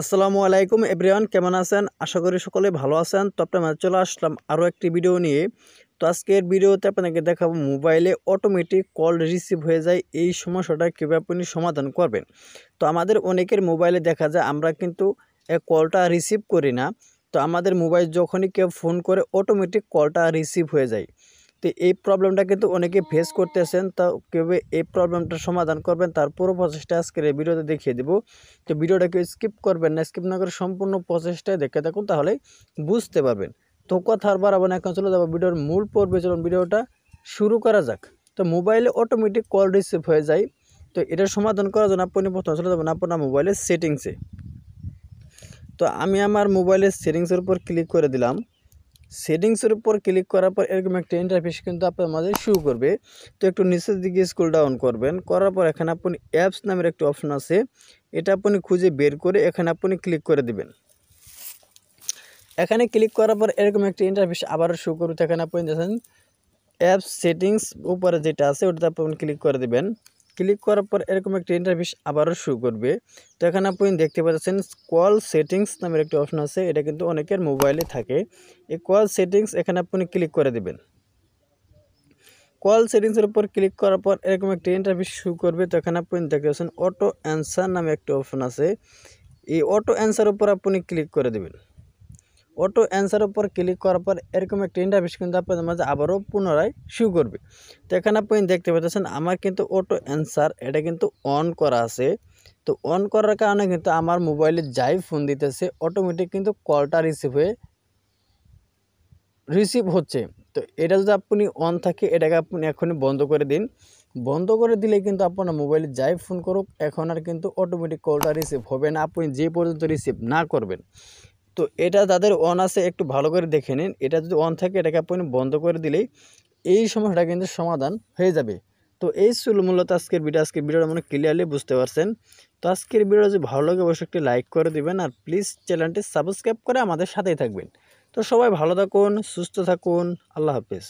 আসসালামু আলাইকুম এভরিওয়ান, কেমন আছেন? আশা করি সকলে ভালো আছেন। তো আপনার মাঝে চলে আসলাম আরও একটি ভিডিও নিয়ে। তো আজকের ভিডিওতে আপনাকে দেখাবো মোবাইলে অটোমেটিক কল রিসিভ হয়ে যায়, এই সমস্যাটা কীভাবে আপনি সমাধান করবেন। তো আমাদের অনেকের মোবাইলে দেখা যায় আমরা কিন্তু কলটা রিসিভ করি না। তো আমাদের মোবাইল যখনই কেউ ফোন করে অটোমেটিক কলটা রিসিভ হয়ে যায়। তো এই প্রবলেমটা কিন্তু অনেকে ফেস করতেছেন। তো কীভাবে এই প্রবলেমটার সমাধান করবেন তার পুরো প্রসেসটা আজকের এই ভিডিওতে দেখিয়ে দেবো। তো ভিডিওটাকে স্কিপ করবেন না, স্কিপ না করে সম্পূর্ণ প্রসেসটাই দেখে থাকুন, তাহলে বুঝতে পারবেন। তো কথা আর বাড়াবো না, এখন চলে যাবো ভিডিওর মূল পর্বে। চলুন ভিডিওটা শুরু করা যাক। তো মোবাইলে অটোমেটিক কল রিসিভ হয়ে যায়। তো এটার সমাধান করার জন্য আপনি প্রথমে চলে যাবেন আপনার মোবাইলের সেটিংসে। তো আমি আমার মোবাইলের সেটিংসের উপর ক্লিক করে দিলাম। সেটিংসের উপর ক্লিক করার পর এরকম একটা ইন্টারফেস কিন্তু আপনার মাঝে শো করবে। তো একটু নিচের দিকে স্ক্রল ডাউন করবেন, করার পর এখানে আপনি অ্যাপস নামের একটি অপশন আছে, এটা আপনি খুঁজে বের করে এখানে আপনি ক্লিক করে দিবেন। এখানে ক্লিক করার পর এরকম একটা ইন্টারফেস আবারও শো করবে। এখানে আপনি দেখেন অ্যাপস সেটিংস উপরে যেটা আছে ওটাতে আপনি ক্লিক করে দিবেন। ক্লিক করার পর এরকম একটা ইন্টারফেস আবারও শো করবে। তো এখানে আপনি দেখতে পাচ্ছেন কল সেটিংস নামের একটি অপশন আছে, এটা কিন্তু অনেকের মোবাইলে থাকে। এই কল সেটিংস এখানে আপনি ক্লিক করে দিবেন। কল সেটিংসের উপর ক্লিক করার পর এরকম একটা ইন্টারফেস শো করবে। তো এখানে আপনি দেখতে পাচ্ছেন অটো অ্যান্সার নামে একটা অপশন আছে, এই অটো অ্যান্সার উপর আপনি ক্লিক করে দেবেন। অটো অ্যান্সার উপর ক্লিক করার পর এরকম একটা ইন্টারফেস কিন্তু আপনাদের মাঝে আবারও পুনরায় শো করবে। তো এখানে আপনি দেখতে পাচ্ছেন আমার কিন্তু অটো অ্যান্সার এটা কিন্তু অন করা আছে। তো অন করার কারণে কিন্তু আমার মোবাইলে যাই ফোন দিতেছে অটোমেটিক কিন্তু কলটা রিসিভ হচ্ছে। তো এটা যদি আপনি অন থাকে এটাকে আপনি এখনই বন্ধ করে দিন। বন্ধ করে দিলে কিন্তু আপনার মোবাইলে যাই ফোন করুক এখন আর কিন্তু অটোমেটিক কলটা রিসিভ হবে না, আপনি যে পর্যন্ত রিসিভ না করবেন। তো এটা যাদের অন আছে একটু ভালো করে দেখে নিন, এটা যদি অন থাকে এটাকে আপনি বন্ধ করে দিলেই এই সমস্যাটা কিন্তু সমাধান হয়ে যাবে। তো এই ছিল মূলত আজকের ভিডিওটা মনে ক্লিয়ারলি বুঝতে পারছেন। তো আজকের ভিডিও যদি ভালো লাগে অবশ্যই একটি লাইক করে দিবেন, আর প্লিজ চ্যানেলটি সাবস্ক্রাইব করে আমাদের সাথেই থাকবেন। তো সবাই ভালো থাকুন, সুস্থ থাকুন, আল্লাহ হাফেজ।